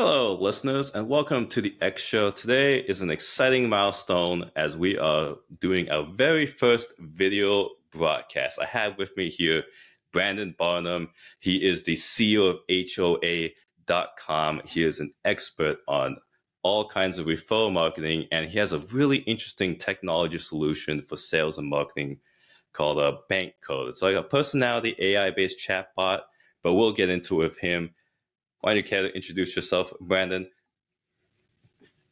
Hello, listeners, and welcome to the X Show. Today is an exciting milestone as we are doing our very first video broadcast. I have with me here Brandon Barnum. He is the CEO of HOA.com. He is an expert on all kinds of referral marketing, and he has a really interesting technology solution for sales and marketing called a Bank Code. It's like a personality AI-based chatbot, but we'll get into it with him. Why don't you care to introduce yourself, Brandon?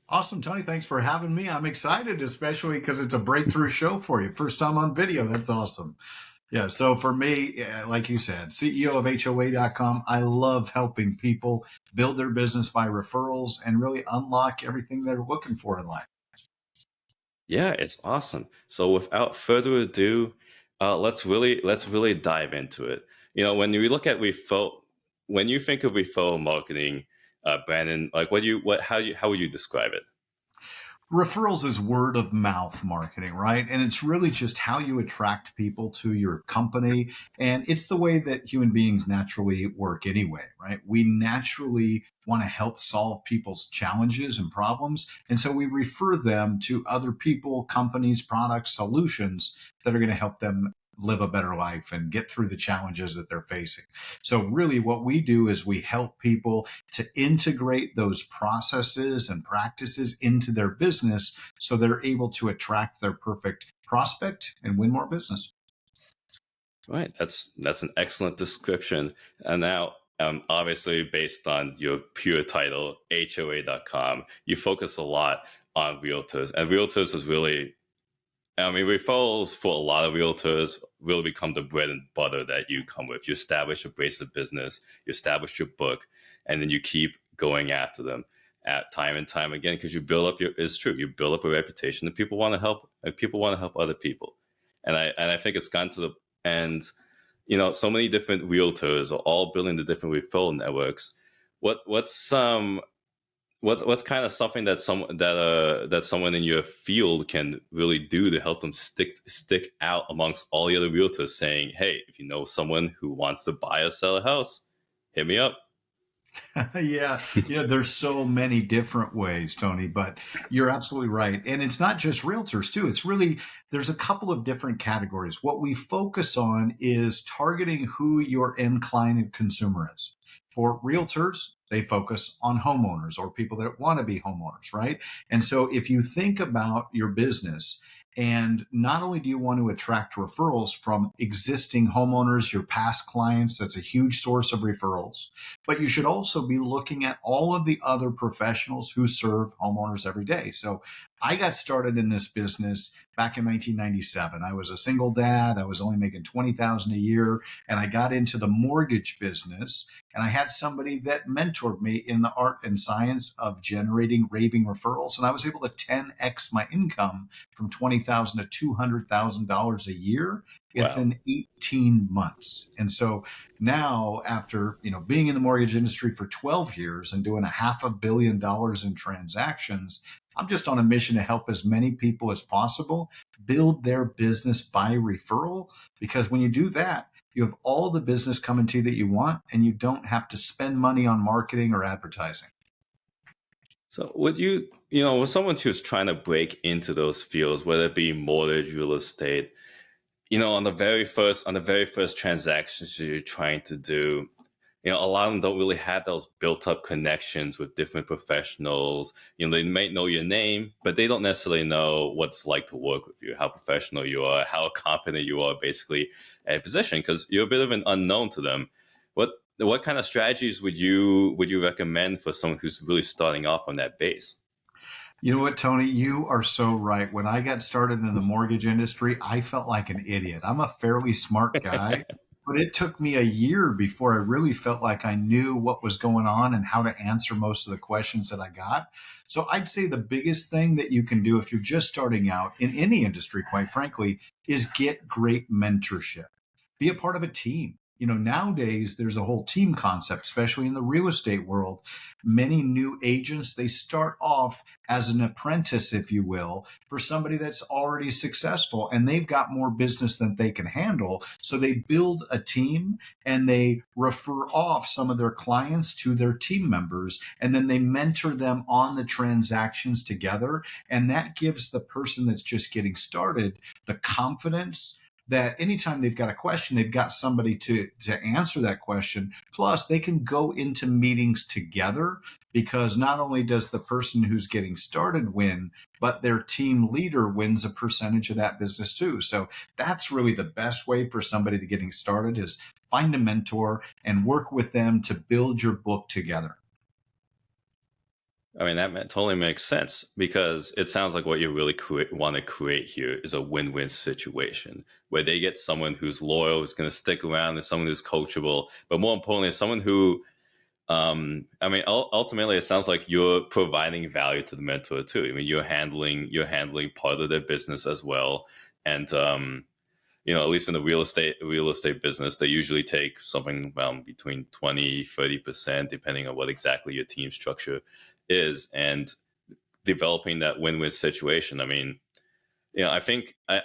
Awesome, Tony. Thanks for having me. I'm excited, especially because it's a breakthrough show for you. First time on video. That's awesome. Yeah. So for me, like you said, CEO of HOA.com, I love helping people build their business by referrals and really unlock everything they're looking for in life. Yeah, it's awesome. So without further ado, let's really dive into it. When we look at referral, when you think of referral marketing, Brandon, like how would you describe it? Referrals is word of mouth marketing, right? And it's really just how you attract people to your company. And it's the way that human beings naturally work anyway, right? We naturally want to help solve people's challenges and problems. And so we refer them to other people, companies, products, solutions that are going to help them live a better life and get through the challenges that they're facing. So really what we do is we help people to integrate those processes and practices into their business so they're able to attract their perfect prospect and win more business. Right, that's an excellent description. And now, obviously, based on your pure title, HOA.com, you focus a lot on realtors, and realtors is really, I mean, referrals for a lot of realtors will become the bread and butter that you come with. You establish a base of business, you establish your book, and then you keep going after them at time and time again because you build up it's true, you build up a reputation and people want to help, and people want to help other people. And I think it's gone to the and so many different realtors are all building the different referral networks. What's kind of something that someone in your field can really do to help them stick out amongst all the other realtors, saying, "Hey, if you know someone who wants to buy or sell a house, hit me up." Yeah, there's so many different ways, Tony, but you're absolutely right. And it's not just realtors, too. It's really, there's a couple of different categories. What we focus on is targeting who your end client and consumer is. For realtors, they focus on homeowners or people that want to be homeowners, right? And so if you think about your business, and not only do you want to attract referrals from existing homeowners, your past clients, that's a huge source of referrals, but you should also be looking at all of the other professionals who serve homeowners every day. So I got started in this business back in 1997. I was a single dad. I was only making 20,000 a year, and I got into the mortgage business. And I had somebody that mentored me in the art and science of generating raving referrals, and I was able to 10x my income from 20,000 to $200,000 a year Wow. within 18 months. And so now, after being in the mortgage industry for 12 years and doing $500 million in transactions, I'm just on a mission to help as many people as possible build their business by referral. Because when you do that, you have all the business coming to you that you want, and you don't have to spend money on marketing or advertising. So would with someone who's trying to break into those fields, whether it be mortgage, real estate, on the very first transactions you're trying to do, a lot of them don't really have those built up connections with different professionals. They might know your name, but they don't necessarily know what it's like to work with you, how professional you are, how confident you are basically at a position, because you're a bit of an unknown to them. What kind of strategies would you recommend for someone who's really starting off on that base? You know what, Tony? You are so right. When I got started in the mortgage industry, I felt like an idiot. I'm a fairly smart guy, but it took me a year before I really felt like I knew what was going on and how to answer most of the questions that I got. So I'd say the biggest thing that you can do if you're just starting out in any industry, quite frankly, is get great mentorship. Be a part of a team. Nowadays there's a whole team concept, especially in the real estate world. Many new agents, they start off as an apprentice, if you will, for somebody that's already successful and they've got more business than they can handle. So they build a team and they refer off some of their clients to their team members, and then they mentor them on the transactions together. And that gives the person that's just getting started the confidence that anytime they've got a question, they've got somebody to answer that question. Plus, they can go into meetings together, because not only does the person who's getting started win, but their team leader wins a percentage of that business too. So that's really the best way for somebody to getting started, is find a mentor and work with them to build your book together. I mean, totally makes sense, because it sounds like what you really want to create here is a win-win situation where they get someone who's loyal, who's going to stick around, and someone who's coachable, but more importantly, someone who, I mean, ultimately, it sounds like you're providing value to the mentor too. I mean, you're handling part of their business as well, and at least in the real estate business, they usually take something between 20-30%, depending on what exactly your team structure is, and developing that win-win situation. I mean, I think a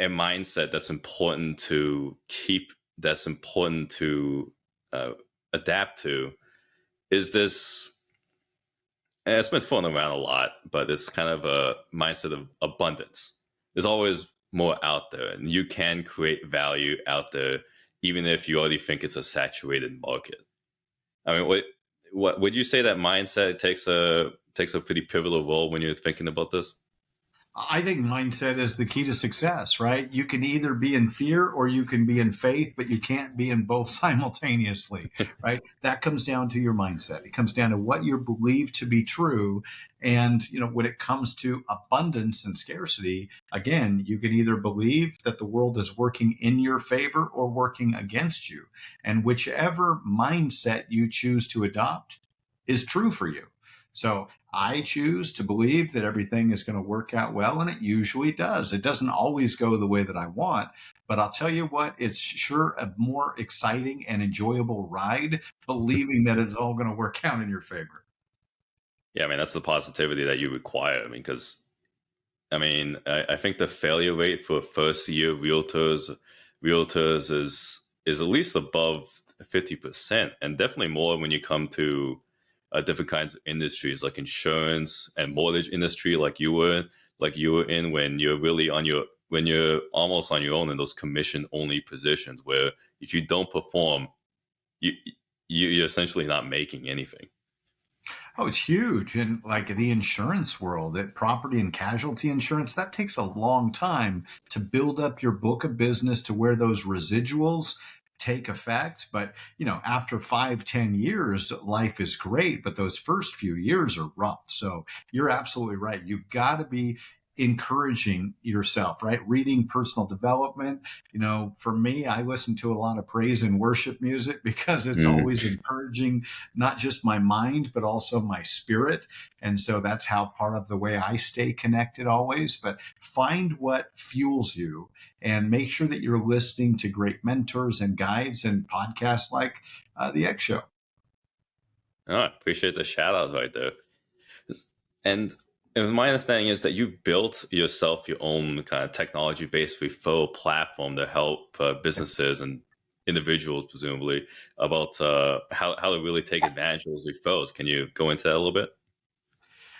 mindset that's important to keep, that's important to uh, adapt to, is this. And it's been thrown around a lot, but it's kind of a mindset of abundance. There's always more out there, and you can create value out there, even if you already think it's a saturated market. I mean, what would you say that mindset takes a pretty pivotal role when you're thinking about this? I think mindset is the key to success, right? You can either be in fear or you can be in faith, but you can't be in both simultaneously, right? That comes down to your mindset. It comes down to what you believe to be true. And, when it comes to abundance and scarcity, again, you can either believe that the world is working in your favor or working against you. And whichever mindset you choose to adopt is true for you. So I choose to believe that everything is going to work out well, and it usually does. It doesn't always go the way that I want, but I'll tell you what, it's sure a more exciting and enjoyable ride, believing that it's all going to work out in your favor. Yeah, I mean, that's the positivity that you require. I mean, because I think the failure rate for first year realtors is at least above 50%, and definitely more when you come to different kinds of industries like insurance and mortgage industry, like you were in when you're really on your when you're almost on your own in those commission only positions where if you don't perform, you you're essentially not making anything. Oh, it's huge. And like the insurance world, that property and casualty insurance, that takes a long time to build up your book of business to where those residuals take effect. But, after 5, 10 years, life is great, but those first few years are rough. So you're absolutely right. You've got to be encouraging yourself, right? Reading personal development. For me, I listen to a lot of praise and worship music because it's Mm. always encouraging, not just my mind, but also my spirit. And so that's how part of the way I stay connected always. But find what fuels you and make sure that you're listening to great mentors and guides and podcasts like The X Show. Oh, I appreciate the shout out right there. And, and my understanding is that you've built yourself your own kind of technology based referral platform to help businesses and individuals, presumably, about how to really take advantage of those referrals. Can you go into that a little bit?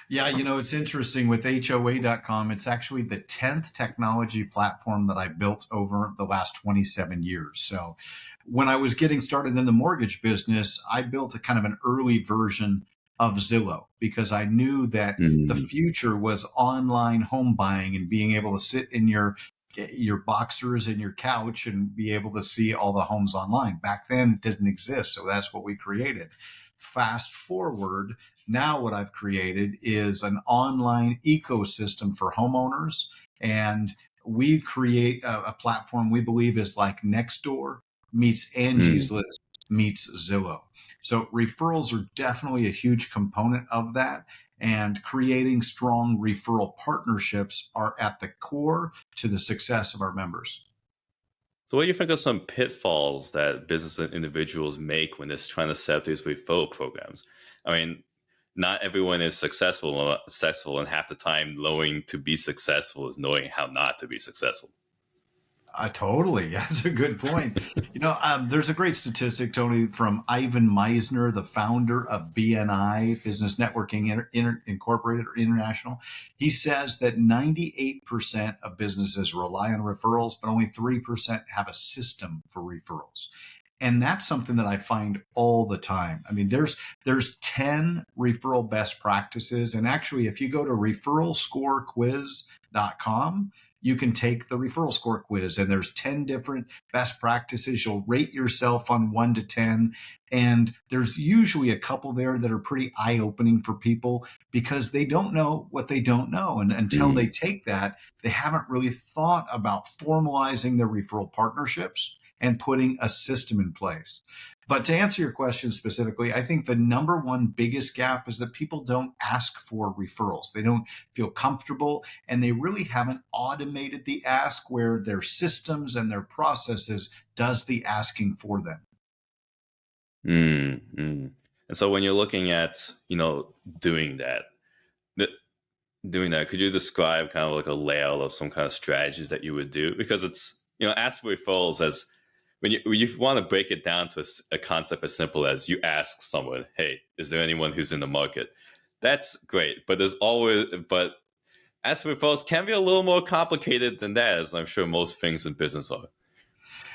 Yeah, it's interesting with HOA.com. It's actually the 10th technology platform that I built over the last 27 years. So when I was getting started in the mortgage business, I built a kind of an early version of Zillow because I knew that the Mm. future was online home buying and being able to sit in your boxers and your couch and be able to see all the homes online. Back then it didn't exist, so that's what we created. Fast forward, now what I've created is an online ecosystem for homeowners, and we create a platform we believe is like Nextdoor meets Angie's Mm. List meets Zillow. So referrals are definitely a huge component of that, and creating strong referral partnerships are at the core to the success of our members. So, what do you think are some pitfalls that business and individuals make when they're trying to set up these referral programs? I mean, not everyone is successful, and half the time, knowing to be successful is knowing how not to be successful. Totally. That's a good point. There's a great statistic, Tony, from Ivan Meisner, the founder of BNI, Business Networking Incorporated or International. He says that 98% of businesses rely on referrals, but only 3% have a system for referrals. And that's something that I find all the time. I mean, there's 10 referral best practices. And actually, if you go to referralscorequiz.com, you can take the referral score quiz, and there's 10 different best practices. You'll rate yourself on 1 to 10. And there's usually a couple there that are pretty eye-opening for people because they don't know what they don't know. And until they Mm, take that, they haven't really thought about formalizing their referral partnerships and putting a system in place. But to answer your question specifically, I think the number one biggest gap is that people don't ask for referrals. They don't feel comfortable, and they really haven't automated the ask where their systems and their processes does the asking for them. mm. And so, when you're looking at doing that, th- doing that, could you describe kind of like a layout of some kind of strategies that you would do? Because it's ask for referrals as when you want to break it down to a concept as simple as you ask someone, "Hey, is there anyone who's in the market?" That's great, but as for referrals can be a little more complicated than that, as I'm sure most things in business are.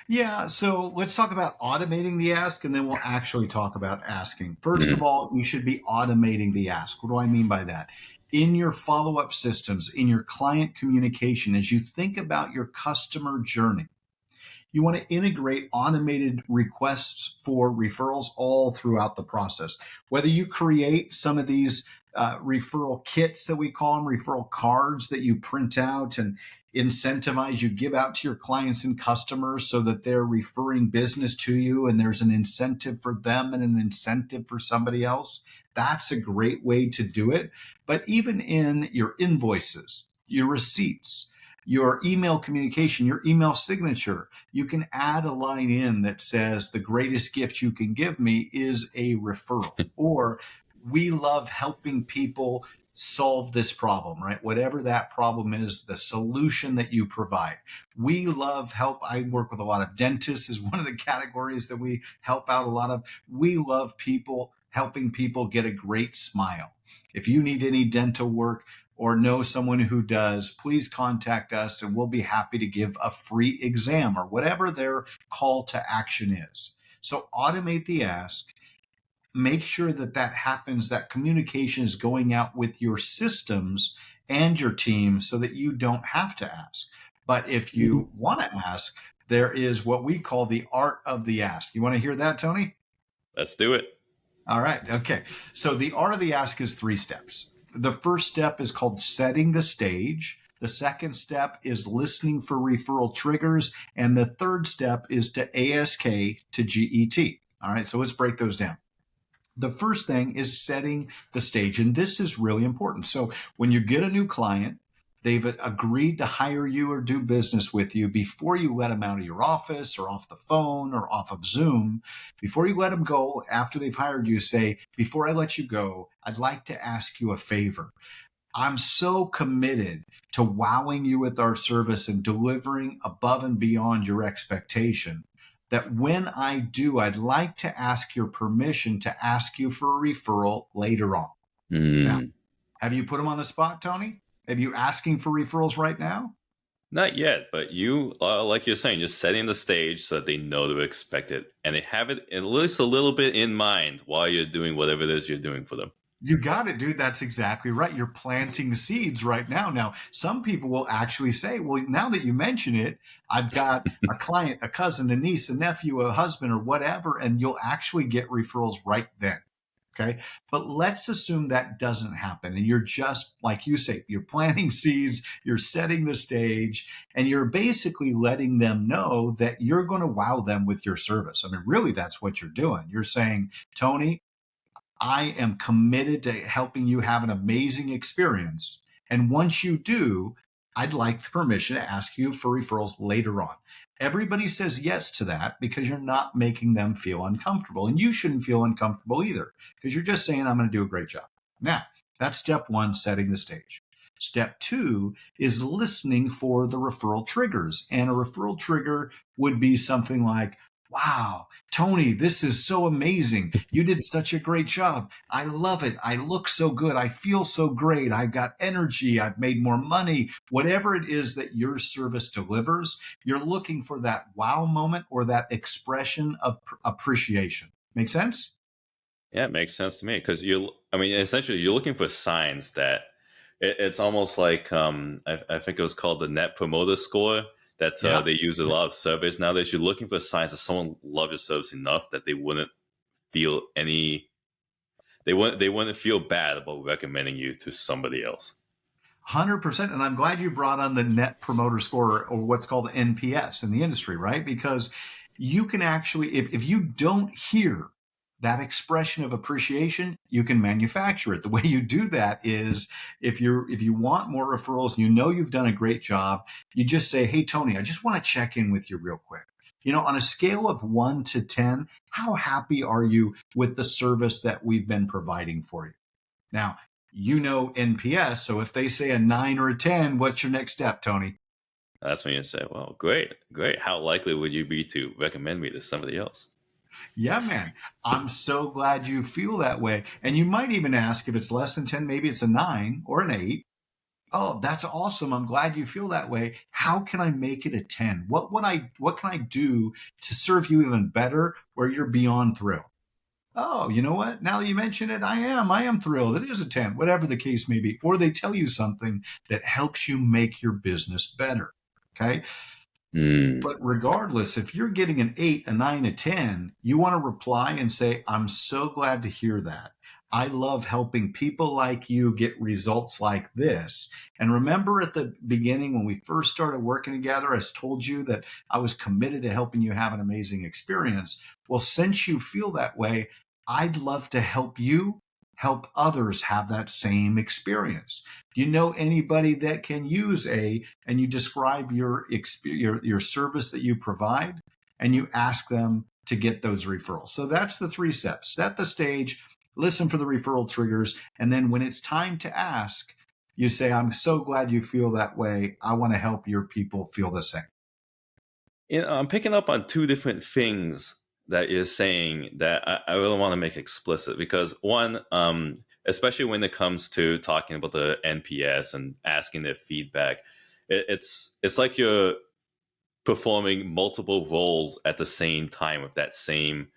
Yeah, so let's talk about automating the ask and then we'll actually talk about asking. First of Mhm. all, you should be automating the ask. What do I mean by that? In your follow up systems, in your client communication, as you think about your customer journey, you want to integrate automated requests for referrals all throughout the process. Whether you create some of these referral kits that we call them, referral cards that you print out and incentivize, you give out to your clients and customers so that they're referring business to you and there's an incentive for them and an incentive for somebody else. That's a great way to do it. But even in your invoices, your receipts, your email communication, your email signature, you can add a line in that says, the greatest gift you can give me is a referral, or we love helping people solve this problem, right? Whatever that problem is, the solution that you provide. We love help. I work with a lot of dentists, is one of the categories that we help out a lot of. We love people helping people get a great smile. If you need any dental work, or know someone who does, please contact us and we'll be happy to give a free exam or whatever their call to action is. So automate the ask, make sure that that happens, that communication is going out with your systems and your team so that you don't have to ask. But if Mhm. you want to ask, there is what we call the art of the ask. You want to hear that, Tony? Let's do it. All right. Okay. So the art of the ask is 3 steps. The first step is called setting the stage. The second step is listening for referral triggers. And the third step is to ASK to GET. All right. So let's break those down. The first thing is setting the stage. And this is really important. So when you get a new client, they've agreed to hire you or do business with you before you let them out of your office or off the phone or off of Zoom. Before you let them go, after they've hired you, say, before I let you go, I'd like to ask you a favor. I'm so committed to wowing you with our service and delivering above and beyond your expectation that when I do, I'd like to ask your permission to ask you for a referral later on. Now, Mm. have you put them on the spot, Tony? Have you asking for referrals right now? Not yet, but like you're saying, just setting the stage so that they know to expect it, and they have it at least a little bit in mind while you're doing whatever it is you're doing for them. You got it, dude. That's exactly right. You're planting seeds right now. Now, some people will actually say, well, now that you mention it, I've got a client, a cousin, a niece, a nephew, a husband, or whatever, and you'll actually get referrals right then. Okay. But let's assume that doesn't happen. And you're just, like you say, you're planting seeds, you're setting the stage, and you're basically letting them know that you're going to wow them with your service. I mean, really, that's what you're doing. You're saying, Tony, I am committed to helping you have an amazing experience. And once you do, I'd like permission to ask you for referrals later on. Everybody says yes to that because you're not making them feel uncomfortable. And you shouldn't feel uncomfortable either because you're just saying, I'm going to do a great job. Now, that's step one, setting the stage. Step two is listening for the referral triggers. And a referral trigger would be something like, wow, Tony, this is so amazing. You did such a great job. I love it. I look so good. I feel so great. I've got energy. I've made more money. Whatever it is that your service delivers, you're looking for that wow moment or that expression of appreciation. Make sense? Yeah, it makes sense to me because I mean, essentially, you're looking for signs that it's almost like I think it was called the Net Promoter Score that Yeah. they use in a lot of surveys nowadays. You're looking for signs that someone loved your service enough that they wouldn't feel any, they wouldn't feel bad about recommending you to somebody else. 100%. And I'm glad you brought on the net promoter score or what's called the NPS in the industry, right? Because you can actually, if you don't hear that expression of appreciation, you can manufacture it. The way you do that is if you want more referrals and you know you've done a great job, you just say, hey, Tony, I just want to check in with you real quick. On a scale of 1 to 10, how happy are you with the service that we've been providing for you? Now, NPS. So if they say a 9 or a 10, what's your next step, Tony? That's when you say, "Well, great, great. How likely would you be to recommend me to somebody else?" Yeah, man. I'm so glad you feel that way. And you might even ask if it's less than 10, maybe it's a 9 or an 8. Oh, that's awesome. I'm glad you feel that way. How can I make it a 10? What can I do to serve you even better where you're beyond thrilled? Oh, you know what? Now that you mention it, I am thrilled. It is a 10, whatever the case may be. Or they tell you something that helps you make your business better. Okay. Mm. But regardless, if you're getting an 8, a 9, a 10, you want to reply and say, I'm so glad to hear that. I love helping people like you get results like this. And remember at the beginning when we first started working together, I told you that I was committed to helping you have an amazing experience. Well, since you feel that way, I'd love to help you help others have that same experience. Do you know anybody that can use and you describe your service that you provide and you ask them to get those referrals. So that's the 3 steps. Set the stage, listen for the referral triggers, and then when it's time to ask, you say, I'm so glad you feel that way. I want to help your people feel the same. I'm picking up on two different things that you're saying that I really want to make explicit because one, especially when it comes to talking about the NPS and asking their feedback, it's like you're performing multiple roles at the same time with that same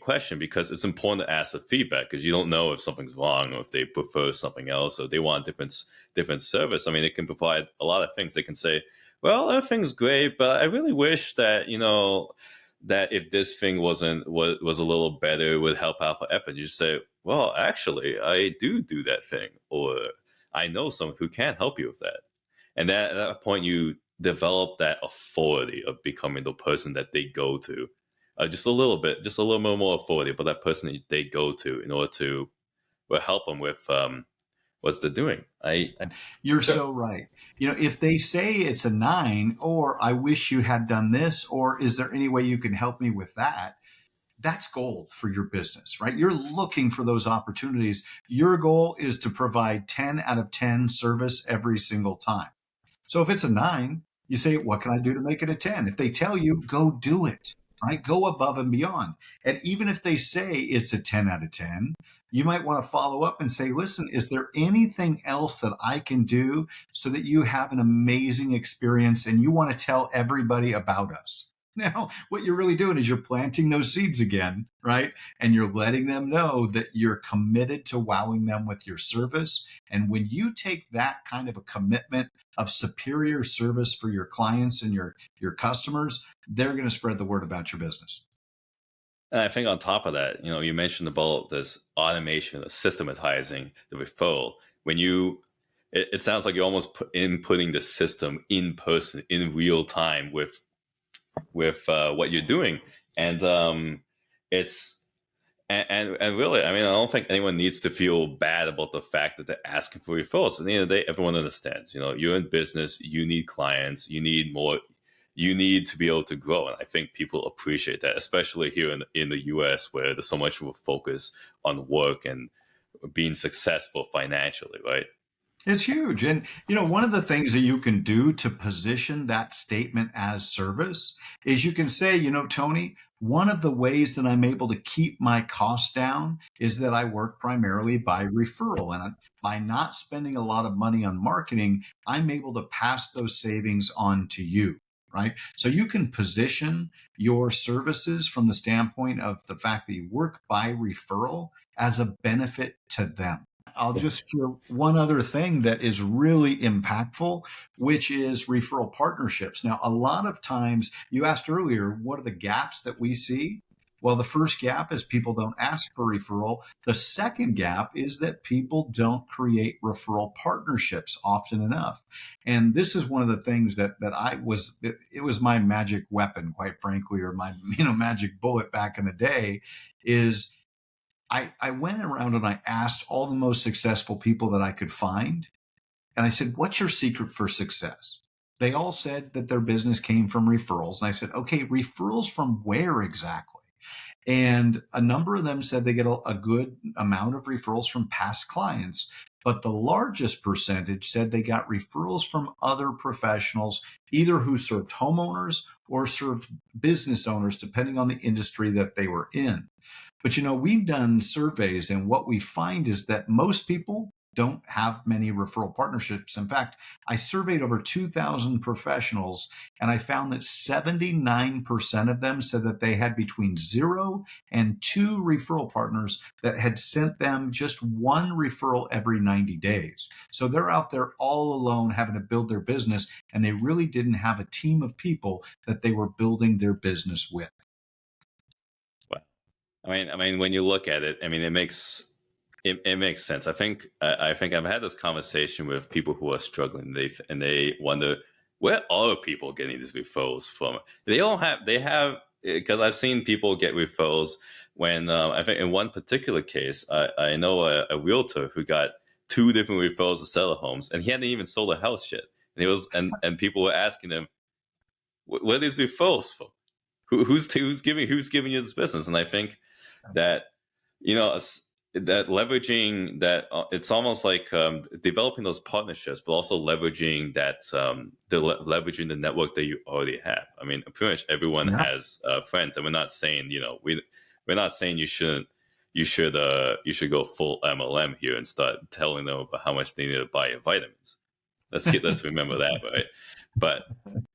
question because it's important to ask for feedback because you don't know if something's wrong or if they prefer something else or they want different service. I mean, it can provide a lot of things. They can say, "Well, everything's great, but I really wish that that if this thing was a little better, it would help out for effort." You just say, "Well, actually, I do that thing," or "I know someone who can help you with that." And at that point, you develop that authority of becoming the person that they go to, just a little bit, just a little bit more authority, but that person that they go to in order to help them with what they're doing. I You're Sure. so right. If they say it's a 9, or I wish you had done this, or is there any way you can help me with that? That's gold for your business, right? You're looking for those opportunities. Your goal is to provide 10 out of 10 service every single time. So if it's a 9, you say, what can I do to make it a 10? If they tell you, go do it, right? Go above and beyond. And even if they say it's a 10 out of 10, you might want to follow up and say, listen, is there anything else that I can do so that you have an amazing experience and you want to tell everybody about us? Now, what you're really doing is you're planting those seeds again, right? And you're letting them know that you're committed to wowing them with your service. And when you take that kind of a commitment of superior service for your clients and your customers, they're going to spread the word about your business. And I think on top of that, you mentioned about this automation, of systematizing the referral. When it sounds like you're almost inputting the system in person, in real time with what you're doing, and it's and really, I mean, I don't think anyone needs to feel bad about the fact that they're asking for referrals. At the end of the day, everyone understands. You're in business, you need clients, you need more. you need to be able to grow. And I think people appreciate that, especially here in the US, where there's so much of a focus on work and being successful financially, right? It's huge. And, one of the things that you can do to position that statement as service is you can say, Tony, one of the ways that I'm able to keep my costs down is that I work primarily by referral. And by not spending a lot of money on marketing, I'm able to pass those savings on to you. Right. So you can position your services from the standpoint of the fact that you work by referral as a benefit to them. I'll just share one other thing that is really impactful, which is referral partnerships. Now, a lot of times you asked earlier, what are the gaps that we see? Well, the first gap is people don't ask for referral. The second gap is that people don't create referral partnerships often enough. And this is one of the things that it was my magic weapon, quite frankly, or my, magic bullet back in the day is I went around and I asked all the most successful people that I could find. And I said, what's your secret for success? They all said that their business came from referrals. And I said, okay, referrals from where exactly? And a number of them said they get a good amount of referrals from past clients. But the largest percentage said they got referrals from other professionals, either who served homeowners or served business owners, depending on the industry that they were in. But we've done surveys, and what we find is that most people don't have many referral partnerships. In fact, I surveyed over 2,000 professionals, and I found that 79% of them said that they had between 0 and 2 referral partners that had sent them just one referral every 90 days. So they're out there all alone having to build their business, and they really didn't have a team of people that they were building their business with. I mean, when you look at it, I mean, it makes sense. I think I've had this conversation with people who are struggling. They wonder, where are people getting these referrals from? They have because I've seen people get referrals when I think in one particular case, I know a realtor who got two different referrals to sell homes, and he hadn't even sold a house yet. And he was and people were asking him, where are these referrals from? Who's giving you this business? And I think that you know that leveraging that it's almost like developing those partnerships, but also leveraging leveraging the network that you already have. I mean, pretty much everyone Yeah. has friends, and we're not saying we're not saying you should go full MLM here and start telling them about how much they need to buy your vitamins. Let's remember that, right? But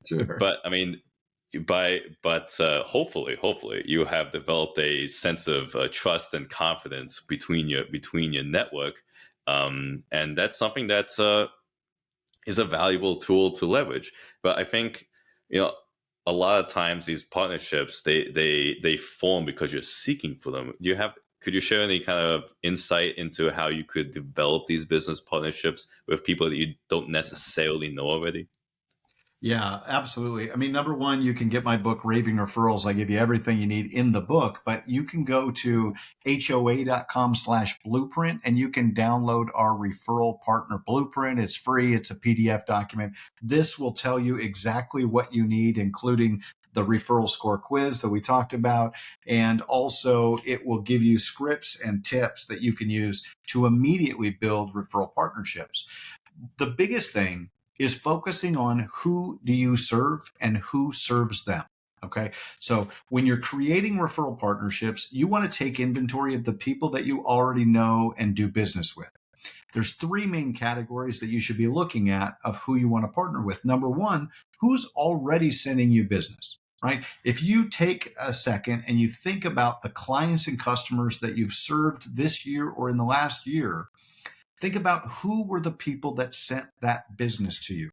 Sure. but I mean, hopefully you have developed a sense of trust and confidence between your network, and that's something that is a valuable tool to leverage. But I think you know a lot of times these partnerships they form because you're seeking for them. Do you have Could you share any kind of insight into how you could develop these business partnerships with people that you don't necessarily know already? Yeah, absolutely. I mean, number one, you can get my book, Raving Referrals. I give you everything you need in the book, but you can go to hoa.com/blueprint and you can download our referral partner blueprint. It's free. It's a PDF document. This will tell you exactly what you need, including the referral score quiz that we talked about. And also it will give you scripts and tips that you can use to immediately build referral partnerships. The biggest thing is focusing on who do you serve and who serves them. Okay. So when you're creating referral partnerships, you want to take inventory of the people that you already know and do business with. There's three main categories that you should be looking at of who you want to partner with. Number one, who's already sending you business, right? If you take a second and you think about the clients and customers that you've served this year or in the last year, think about who were the people that sent that business to you.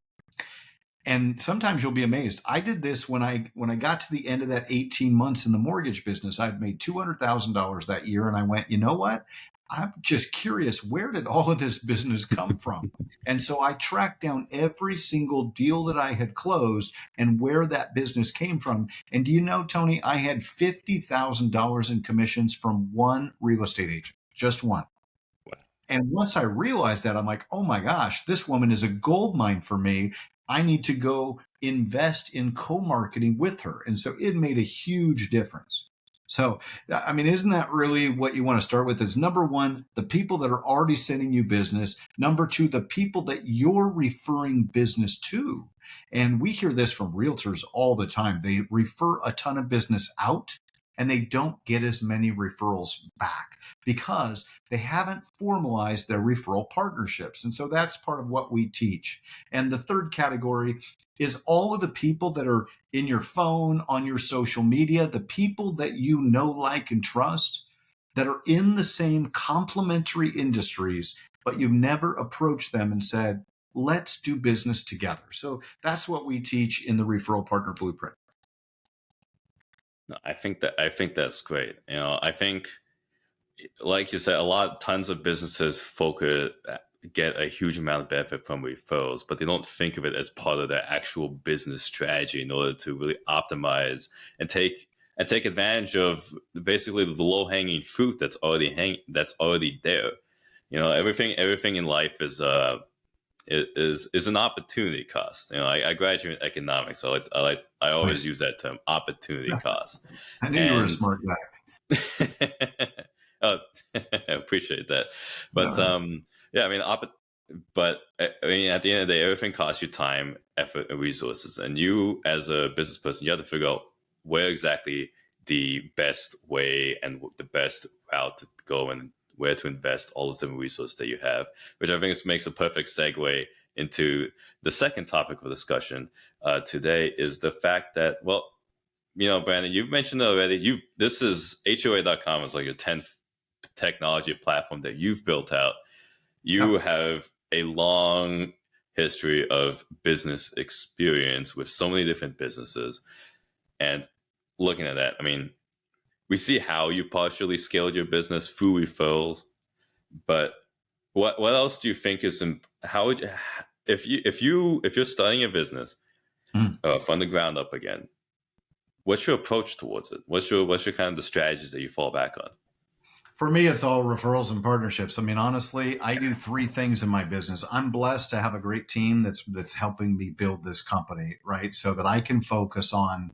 And sometimes you'll be amazed. I did this when I got to the end of that 18 months in the mortgage business. I'd made $200,000 that year, and I went, you know what? I'm just curious, where did all of this business come from? And so I tracked down every single deal that I had closed and where that business came from. And do you know, Tony, I had $50,000 in commissions from one real estate agent, just one. And once I realized that, I'm like, oh my gosh, this woman is a gold mine for me. I need to go invest in co-marketing with her. And so it made a huge difference. So, I mean, isn't that really what you want to start with? Is number one, the people that are already sending you business. Number two, the people that you're referring business to. And we hear this from realtors all the time. They refer a ton of business out and they don't get as many referrals back because they haven't formalized their referral partnerships. And so that's part of what we teach. And the third category is all of the people that are in your phone, on your social media, the people that you know, like, and trust that are in the same complementary industries, but you've never approached them and said, let's do business together. So that's what we teach in the Referral Partner Blueprint. No, I think that's great. I think, like you said, tons of businesses focus get a huge amount of benefit from referrals, but they don't think of it as part of their actual business strategy in order to really optimize and take advantage of basically the low hanging fruit that's already there. Everything in life is an opportunity cost. I graduated economics, so I always Nice. use that term, opportunity cost. I knew you were a And smart guy. oh, I appreciate that. But Uh, yeah, I mean, but I mean, at the end of the day, everything costs you time, effort, and resources. And you, as a business person, you have to figure out where exactly the best way and the best route to go and where to invest all those different resources that you have, which I think makes a perfect segue into the second topic of discussion today is the fact that, well, Brandon, you've mentioned it already. This is HOA.com is like a 10th technology platform that you've built out. You yeah. have a long history of business experience with so many different businesses. And looking at that, I mean, we see how you partially scaled your business through referrals, but what else do you think is how would you, if you're starting a business Mm. from the ground up again, what's your approach towards it? What's your kind of the strategies that you fall back on? For me, it's all referrals and partnerships. I mean, honestly, I do three things in my business. I'm blessed to have a great team that's helping me build this company, right? So that I can focus on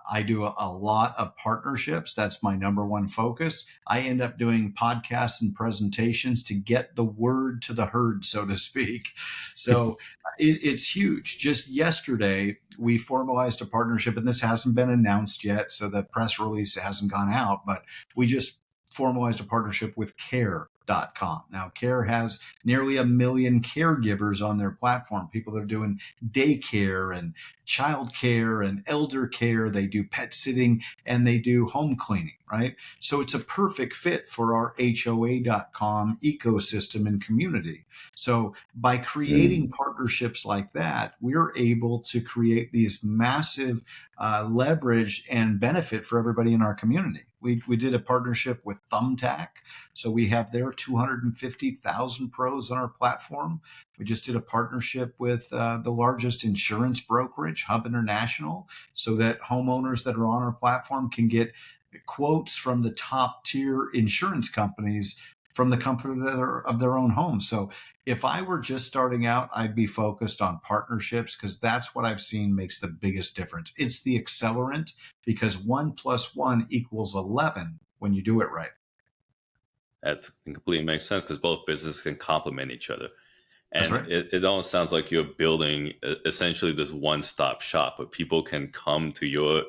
I do a lot of partnerships. That's my number one focus. I end up doing podcasts and presentations to get the word to the herd, so to speak. So it's huge. Just yesterday, we formalized a partnership, and this hasn't been announced yet. So the press release hasn't gone out, but we just formalized a partnership with care.com. Now, Care has nearly 1 million caregivers on their platform, people that are doing daycare and child care and elder care. They do pet sitting and they do home cleaning, right? So it's a perfect fit for our HOA.com ecosystem and community. So by creating partnerships like that, we're able to create these massive leverage and benefit for everybody in our community. We did a partnership with Thumbtack. So we have their 250,000 pros on our platform. We just did a partnership with the largest insurance brokerage, Hub International, so that homeowners that are on our platform can get quotes from the top tier insurance companies from the comfort of their own home. So if I were just starting out, I'd be focused on partnerships because that's what I've seen makes the biggest difference. It's the accelerant because 1 + 1 = 11 when you do it right. That completely makes sense because both businesses can complement each other. That's And right. it almost sounds like you're building essentially this one-stop shop where people can come to you,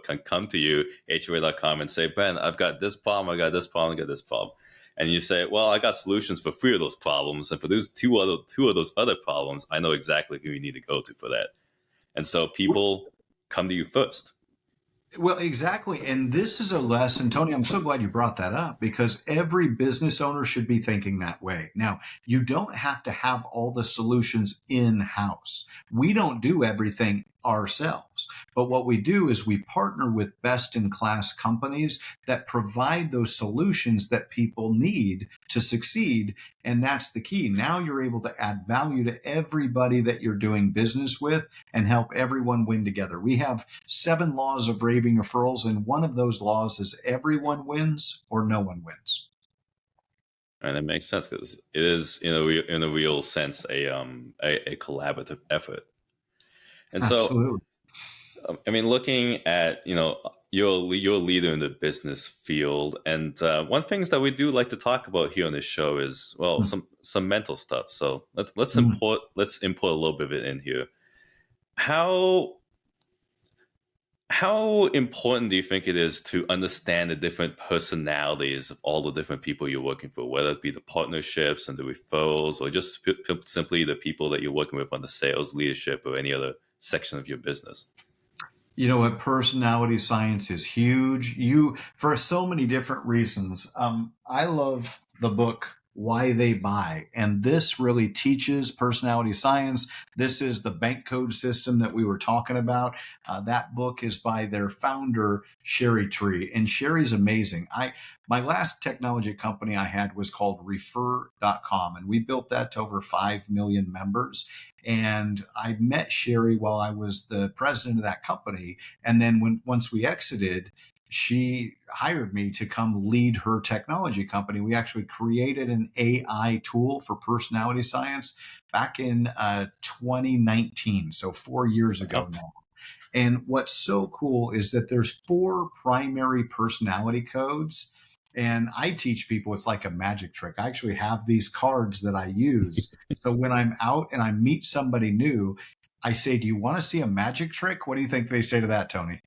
HOA.com, and say, Ben, I've got this problem, I got this problem, I got this problem. And you say, well, I got solutions for 3 of those problems. And for those two of those other problems, I know exactly who you need to go to for that. And so people come to you first. Well, exactly. And this is a lesson, Tony. I'm so glad you brought that up because every business owner should be thinking that way. Now, you don't have to have all the solutions in house. We don't do everything ourselves. But what we do is we partner with best in class companies that provide those solutions that people need to succeed. And that's the key. Now you're able to add value to everybody that you're doing business with and help everyone win together. We have 7 laws of raving referrals, and one of those laws is everyone wins or no one wins. And it makes sense because it is in a real sense a collaborative effort. And so Absolutely. I mean, looking at, you're a leader in the business field, and one things that we do like to talk about here on this show is, well, Mm, some mental stuff. So mm. let's import a little bit of it in here. How how important do you think it is to understand the different personalities of all the different people you're working for, whether it be the partnerships and the referrals, or just simply the people that you're working with on the sales, leadership, or any other section of your business? You know what? Personality science is huge. You for so many different reasons. I love the book Why They Buy, and this really teaches personality science. This is the bank code system that we were talking about. That book is by their founder Sherry Tree, and Sherry's amazing. I My last technology company I had was called refer.com, and we built that to over 5 million members. And I met Sherry while I was the president of that company. And then once we exited, she hired me to come lead her technology company. We actually created an AI tool for personality science back in 2019, so 4 years ago Wow. now. And what's so cool is that there's four primary personality codes. And I teach people it's like a magic trick. I actually have these cards that I use. So when I'm out and I meet somebody new, I say, "Do you want to see a magic trick?" What do you think they say to that, Tony?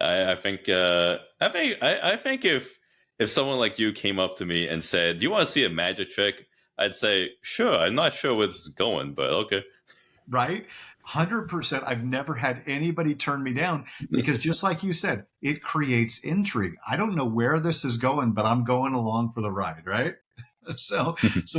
I think if someone like you came up to me and said, "Do you want to see a magic trick?" I'd say, "Sure." I'm not sure where this is going, but okay. Right? 100%. I've never had anybody turn me down because just like you said, it creates intrigue. I don't know where this is going, but I'm going along for the ride, right? So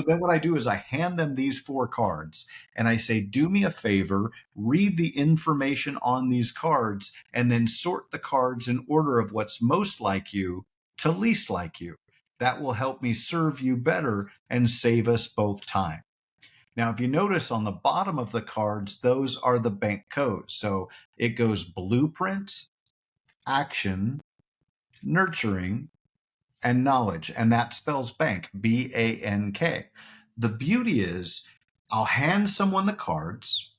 then what I do is I hand them these four cards and I say, "Do me a favor, read the information on these cards and then sort the cards in order of what's most like you to least like you. That will help me serve you better and save us both time." Now, if you notice on the bottom of the cards, those are the bank codes. So it goes blueprint, action, nurturing, and knowledge. And that spells bank, BANK. The beauty is, I'll hand someone the cards.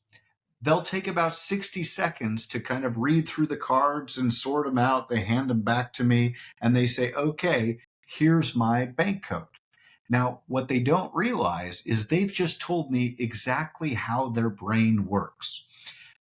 They'll take about 60 seconds to kind of read through the cards and sort them out. They hand them back to me and they say, "Okay, here's my bank code." Now, what they don't realize is they've just told me exactly how their brain works.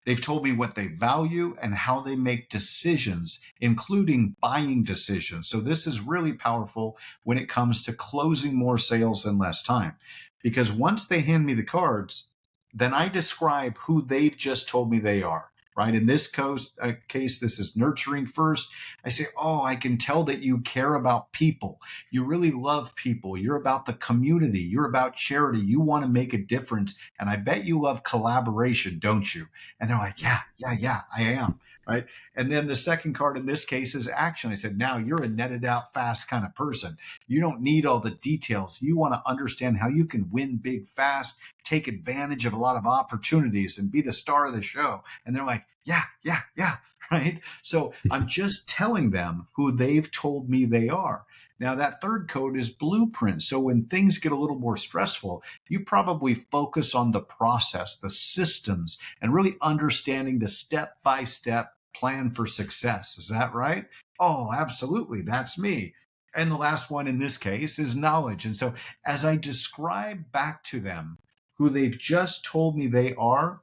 They've told me what they value and how they make decisions, including buying decisions. So, this is really powerful when it comes to closing more sales in less time. Because once they hand me the cards, then I describe who they've just told me they are. Right. In this case, this is nurturing first. I say, "Oh, I can tell that you care about people. You really love people. You're about the community. You're about charity. You want to make a difference. And I bet you love collaboration, don't you?" And they're like, "Yeah, yeah, yeah, I am." Right. And then the second card in this case is action. I said, "Now you're a netted out fast kind of person. You don't need all the details. You want to understand how you can win big fast, take advantage of a lot of opportunities, and be the star of the show." And they're like, "Yeah, yeah, yeah." Right. So I'm just telling them who they've told me they are. Now, that third code is blueprint. So when things get a little more stressful, you probably focus on the process, the systems, and really understanding the step by step plan for success. Is that right? Oh, absolutely. That's me. And the last one in this case is knowledge. And so as I describe back to them who they've just told me they are,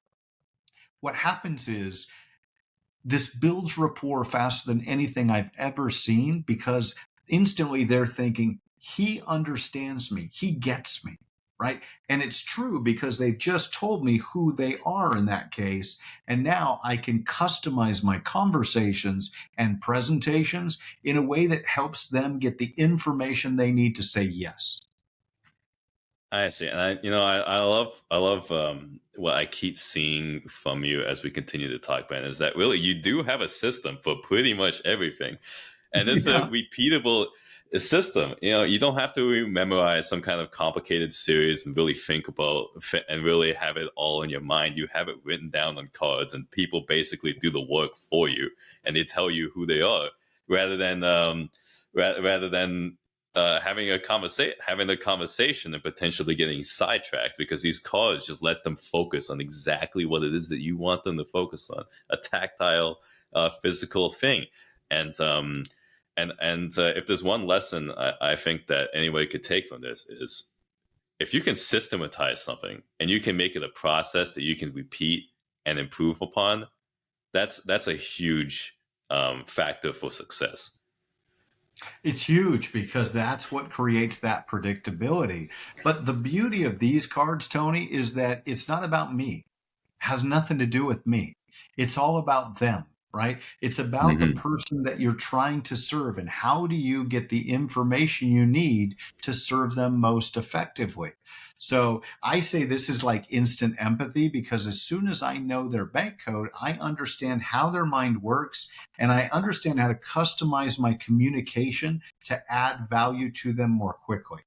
what happens is this builds rapport faster than anything I've ever seen because instantly they're thinking, "He understands me, he gets me." Right. And it's true because they've just told me who they are in that case. And now I can customize my conversations and presentations in a way that helps them get the information they need to say yes. I see, and I love what I keep seeing from you as we continue to talk, Ben, is that really you do have a system for pretty much everything, and it's a Yeah. repeatable system. You don't have to memorize some kind of complicated series and really think about and really have it all in your mind. You have it written down on cards, and people basically do the work for you, and they tell you who they are rather than rather than having a conversation and potentially getting sidetracked because these cards just let them focus on exactly what it is that you want them to focus on, a tactile, physical thing. And if there's one lesson I think that anybody could take from this is, if you can systematize something and you can make it a process that you can repeat and improve upon, that's a huge factor for success. It's huge because that's what creates that predictability. But the beauty of these cards, Tony, is that it's not about me, has nothing to do with me. It's all about them, right? It's about the Hmm. person that you're trying to serve and how do you get the information you need to serve them most effectively. So I say this is like instant empathy because as soon as I know their bank code, I understand how their mind works and I understand how to customize my communication to add value to them more quickly.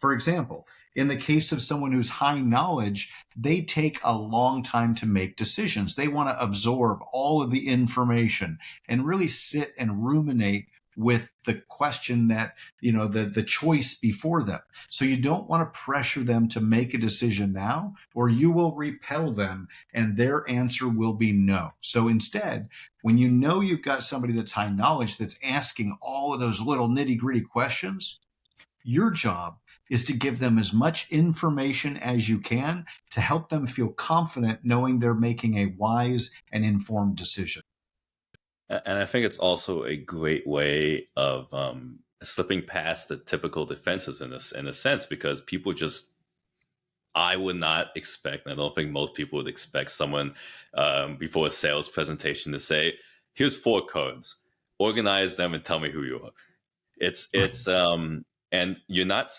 For example, in the case of someone who's high knowledge, they take a long time to make decisions. They want to absorb all of the information and really sit and ruminate with the question that, the choice before them. So you don't want to pressure them to make a decision now, or you will repel them and their answer will be no. So instead, when you know you've got somebody that's high knowledge that's asking all of those little nitty gritty questions, your job is to give them as much information as you can to help them feel confident knowing they're making a wise and informed decision. And I think it's also a great way of slipping past the typical defenses in a sense, because people just, I would not expect, and I don't think most people would expect someone before a sales presentation to say, "Here's four cards, organize them and tell me who you are." It's and you're not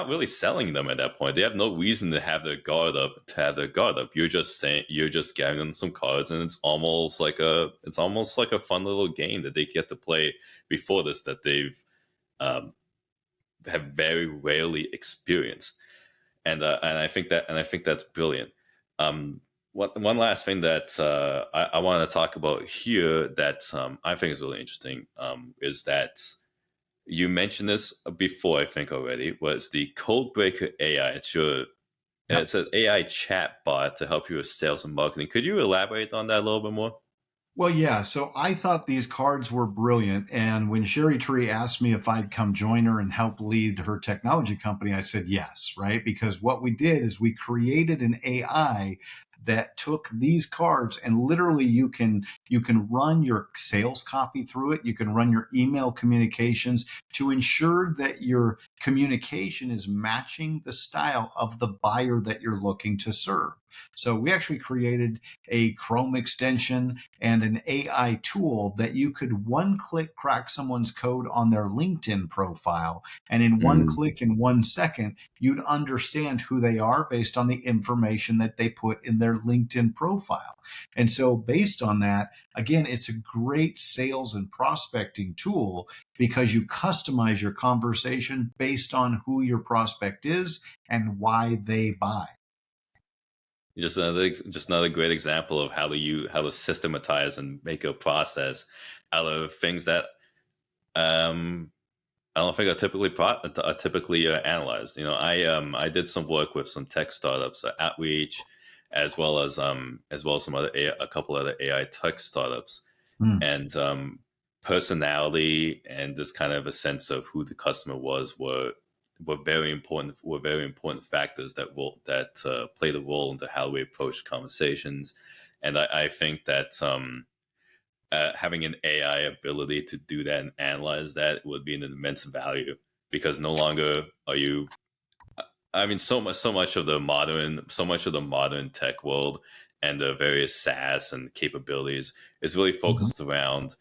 really selling them at that point. They have no reason to have their guard up. You're just saying, you're just giving them some cards, and it's almost like a fun little game that they get to play before this, that they've um, have very rarely experienced. And I think that's brilliant. One last thing that I want to talk about here that I think is really interesting is that you mentioned this before, I think already, was the Codebreaker AI. Yep. It's an AI chat bot to help you with sales and marketing. Could you elaborate on that a little bit more? Well, yeah. So I thought these cards were brilliant. And when Sherry Tree asked me if I'd come join her and help lead her technology company, I said yes, right? Because what we did is we created an AI that took these cards and literally you can run your sales copy through it. You can run your email communications to ensure that your communication is matching the style of the buyer that you're looking to serve. So we actually created a Chrome extension and an AI tool that you could one click crack someone's code on their LinkedIn profile. And in one Mm. click, in 1 second, you'd understand who they are based on the information that they put in their LinkedIn profile. And so, based on that, again, it's a great sales and prospecting tool because you customize your conversation based on who your prospect is and why they buy. Just another great example of how to systematize and make a process out of things that um, I don't think are typically analyzed. I did some work with some tech startups, outreach, as well as a couple other AI tech startups, Hmm. and personality and this kind of a sense of who the customer was were very important factors that played a role into how we approach conversations. And I think that having an AI ability to do that and analyze that would be an immense value, because no longer are you. I mean, so much of the modern tech world and the various SaaS and capabilities is really Mhm. focused around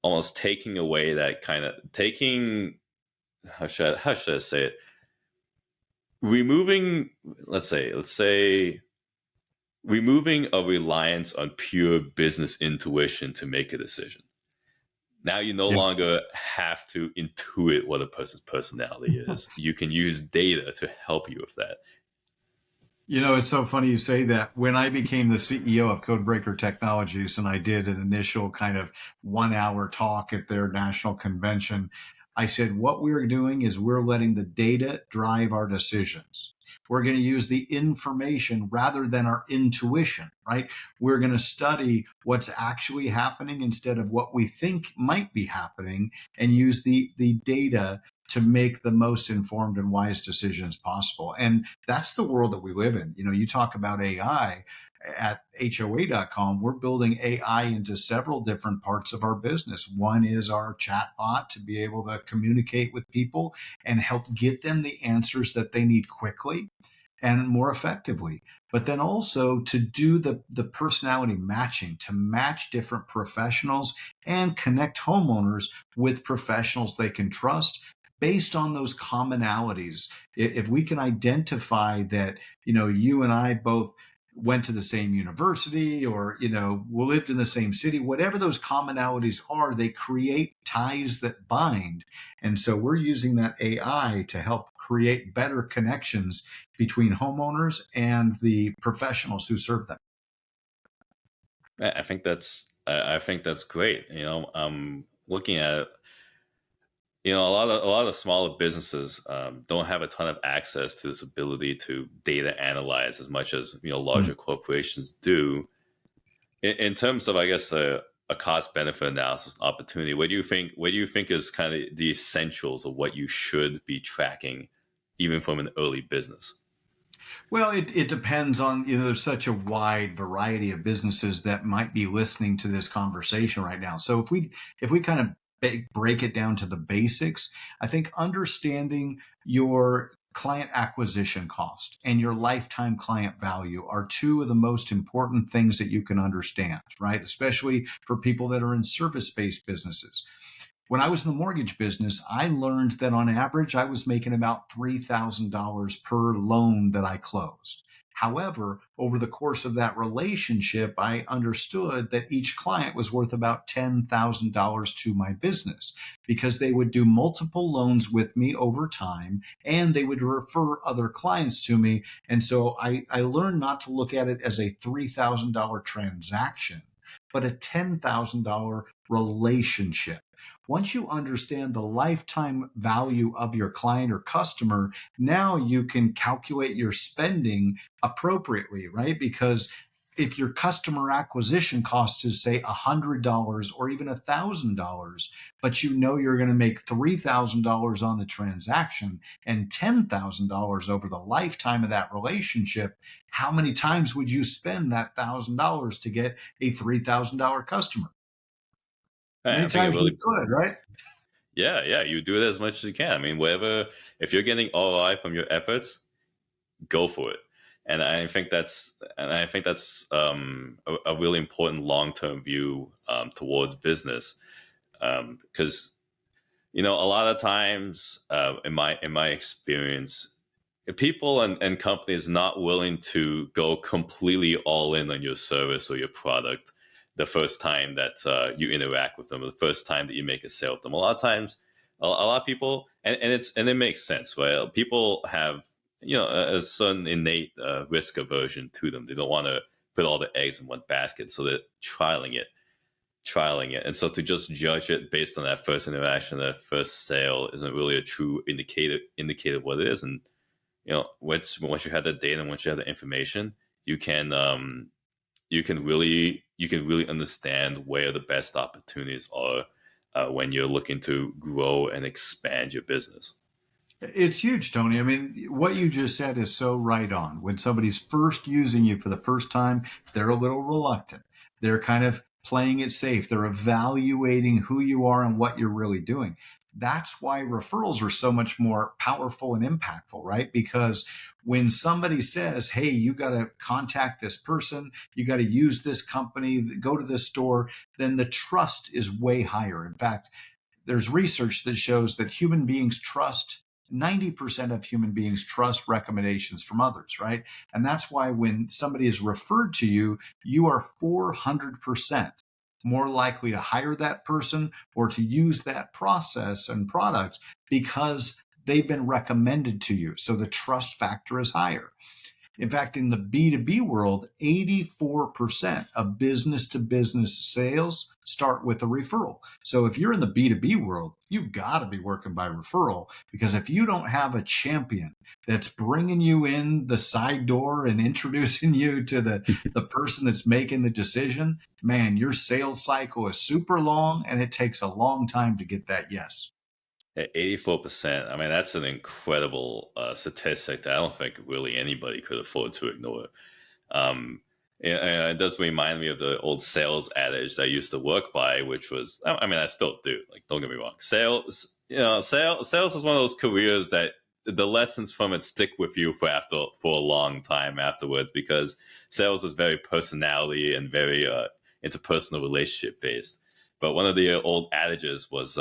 almost taking away that kind of taking, how should I say it, removing, let's say removing a reliance on pure business intuition to make a decision. Now you no Yeah. longer have to intuit what a person's personality is. You can use data to help you with that. It's so funny you say that. When I became the CEO of Codebreaker Technologies and I did an initial kind of 1 hour talk at their national convention, I said, what we're doing is we're letting the data drive our decisions. We're going to use the information rather than our intuition, right? We're going to study what's actually happening instead of what we think might be happening, and use the data to make the most informed and wise decisions possible. And that's the world that we live in. You talk about AI at HOA.com. We're building AI into several different parts of our business. One is our chatbot to be able to communicate with people and help get them the answers that they need quickly and more effectively. But then also to do the personality matching, to match different professionals and connect homeowners with professionals they can trust based on those commonalities. If we can identify that, you and I both went to the same university, or we lived in the same city, whatever those commonalities are, they create ties that bind. And so we're using that AI to help create better connections between homeowners and the professionals who serve them. I think that's great. Looking at it, a lot of smaller businesses don't have a ton of access to this ability to data analyze as much as Mm. larger corporations do. In terms of, I guess, a cost benefit analysis opportunity, what do you think is kind of the essentials of what you should be tracking, even from an early business? Well, it depends on, there's such a wide variety of businesses that might be listening to this conversation right now. So if we kind of break it down to the basics, I think understanding your client acquisition cost and your lifetime client value are two of the most important things that you can understand, right? Especially for people that are in service-based businesses. When I was in the mortgage business, I learned that on average, I was making about $3,000 per loan that I closed. However, over the course of that relationship, I understood that each client was worth about $10,000 to my business, because they would do multiple loans with me over time and they would refer other clients to me. And so I learned not to look at it as a $3,000 transaction, but a $10,000 relationship. Once you understand the lifetime value of your client or customer, now you can calculate your spending appropriately, right? Because if your customer acquisition cost is, say, $100 or even $1,000, but you're going to make $3,000 on the transaction and $10,000 over the lifetime of that relationship, how many times would you spend that $1,000 to get a $3,000 customer? Many I think it times you really, could, right? yeah, you do it as much as you can. I mean, whatever, if you're getting ROI from your efforts, go for it. And I think that's a really important long term view towards business, because a lot of times, in my experience, people and companies not willing to go completely all in on your service or your product the first time that you interact with them, or the first time that you make a sale with them. A lot of times, a lot of people, and it makes sense, right? People have a certain innate risk aversion to them. They don't want to put all the eggs in one basket, so they're trialing it. And so to just judge it based on that first interaction, that first sale, isn't really a true indicator of what it is. And once you have the data and once you have the information, you can really understand where the best opportunities are when you're looking to grow and expand your business. It's huge, Tony. I mean, what you just said is so right on. When somebody's first using you for the first time, they're a little reluctant. They're kind of playing it safe. They're evaluating who you are and what you're really doing. That's why referrals are so much more powerful and impactful, right? Because when somebody says, hey, you got to contact this person, you got to use this company, go to this store, then the trust is way higher. In fact, there's research that shows that 90% of human beings trust recommendations from others, right? And that's why when somebody is referred to you, you are 400% more likely to hire that person or to use that process and product because they've been recommended to you. So the trust factor is higher. In fact, in the B2B world, 84% of business to business sales start with a referral. So if you're in the B2B world, you've got to be working by referral, because if you don't have a champion that's bringing you in the side door and introducing you to the person that's making the decision, man, your sales cycle is super long and it takes a long time to get that yes. At 84%. I mean, that's an incredible statistic that I don't think really anybody could afford to ignore. Um, it does remind me of the old sales adage that I used to work by, which was, I mean, I still do. Like, don't get me wrong. Sales is one of those careers that the lessons from it stick with you for a long time afterwards, because sales is very personality and very interpersonal relationship based. But one of the old adages was,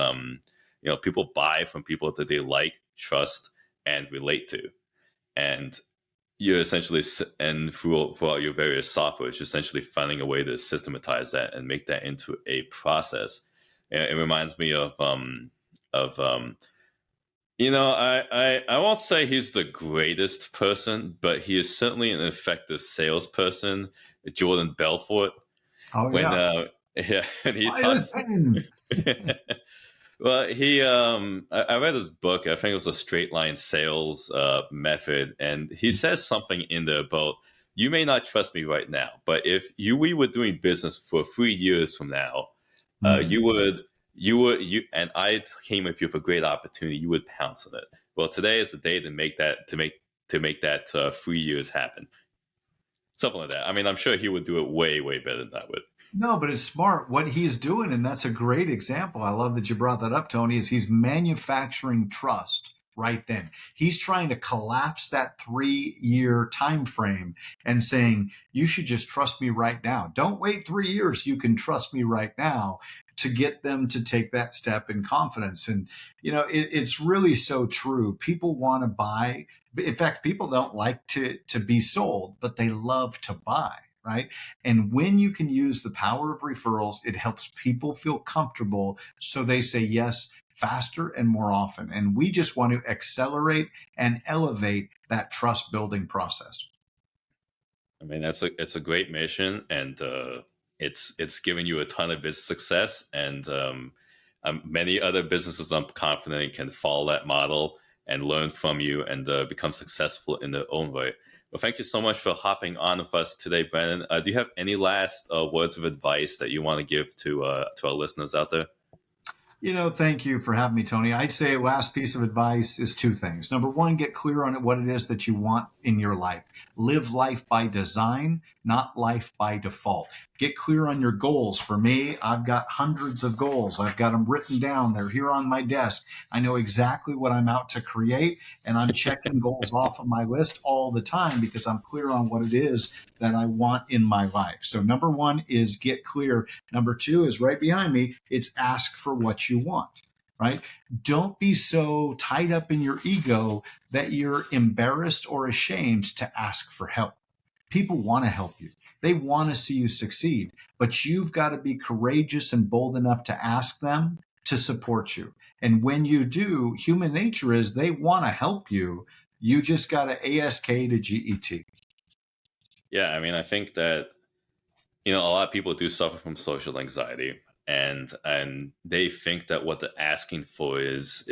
people buy from people that they like, trust, and relate to, and you essentially, and throughout your various software, it's essentially finding a way to systematize that and make that into a process. And it reminds me of I won't say he's the greatest person, but he is certainly an effective salesperson, Jordan Belfort. Oh, When yeah. yeah, and he Buy this talks. pen. Well, I read his book. I think it was a straight line sales method, and he says something in there about, you may not trust me right now, but if we were doing business for 3 years from now, Mm. and I came with you for great opportunity, you would pounce on it. Well, today is the day to make that 3 years happen. Something like that. I mean, I'm sure he would do it way, way better than I would. No, but it's smart what he's doing, and that's a great example. I love that you brought that up, Tony. Is he's manufacturing trust right then. He's trying to collapse that 3 year time frame and saying, you should just trust me right now. Don't wait 3 years. You can trust me right now, to get them to take that step in confidence. And it's really so true. People want to buy. In fact, people don't like to be sold, but they love to buy, right? And when you can use the power of referrals, it helps people feel comfortable. So they say yes faster and more often. And we just want to accelerate and elevate that trust building process. I mean, it's a great mission, and it's given you a ton of business success, and many other businesses, I'm confident, can follow that model and learn from you and become successful in their own way. Well, thank you so much for hopping on with us today, Brandon. Do you have any last words of advice that you want to give to our listeners out there? Thank you for having me, Tony. I'd say last piece of advice is two things. Number one, get clear on what it is that you want in your life. Live life by design, not life by default. Get clear on your goals. For me, I've got hundreds of goals. I've got them written down. They're here on my desk. I know exactly what I'm out to create, and I'm checking goals off of my list all the time because I'm clear on what it is that I want in my life. So number one is get clear. Number two is right behind me. It's ask for what you want, right? Don't be so tied up in your ego that you're embarrassed or ashamed to ask for help. People want to help you. They want to see you succeed, but you've got to be courageous and bold enough to ask them to support you. And when you do, human nature is they want to help you. You just got to ASK to GET. Yeah, I mean, I think that a lot of people do suffer from social anxiety, and they think that what they're asking for is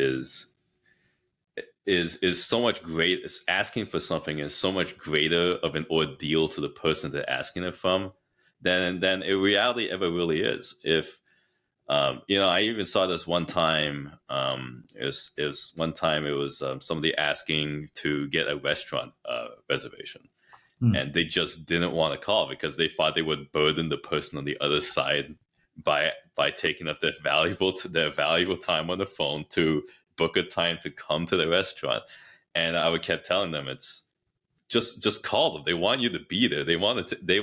so much great. Is asking for something is so much greater of an ordeal to the person they're asking it from than in reality ever really is. If I even saw this one time. It was somebody asking to get a restaurant reservation, Hmm. and they just didn't want to call because they thought they would burden the person on the other side by taking up their valuable time on the phone to book a time to come to the restaurant. And I would kept telling them, it's just call them. They want you to be there. That's right. They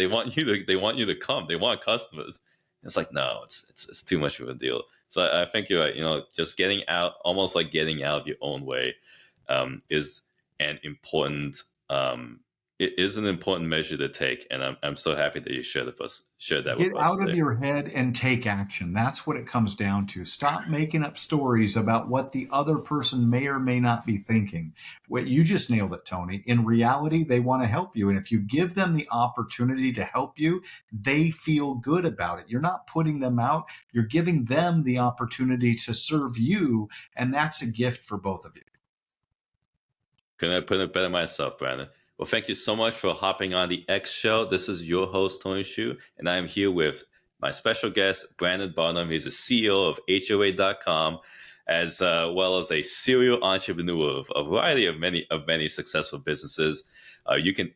want you to come. They want customers. It's like, no, it's too much of a deal. So I think you're right. Just getting out, almost like getting out of your own way, is an important it is an important measure to take, and I'm so happy that you shared that Get with us out of today. your head and take action. That's what it comes down to. Stop making up stories about what the other person may or may not be thinking. What you just nailed it, Tony. In reality, they want to help you. And if you give them the opportunity to help you, they feel good about it. You're not putting them out, you're giving them the opportunity to serve you. And that's a gift for both of you. Couldn't have put it better myself, Brandon. Well, thank you so much for hopping on the X Show. This is your host, Tony Shu, and I'm here with my special guest, Brandon Barnum. He's the CEO of HOA.com, as well as a serial entrepreneur of a variety of many successful businesses. You can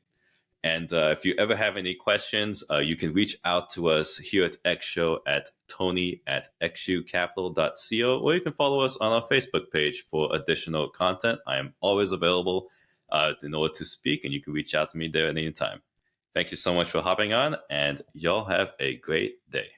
And if you ever have any questions, you can reach out to us here at X Show at tony@xucapital.co, or you can follow us on our Facebook page for additional content. I am always available in order to speak, and you can reach out to me there at any time. Thank you so much for hopping on, and y'all have a great day.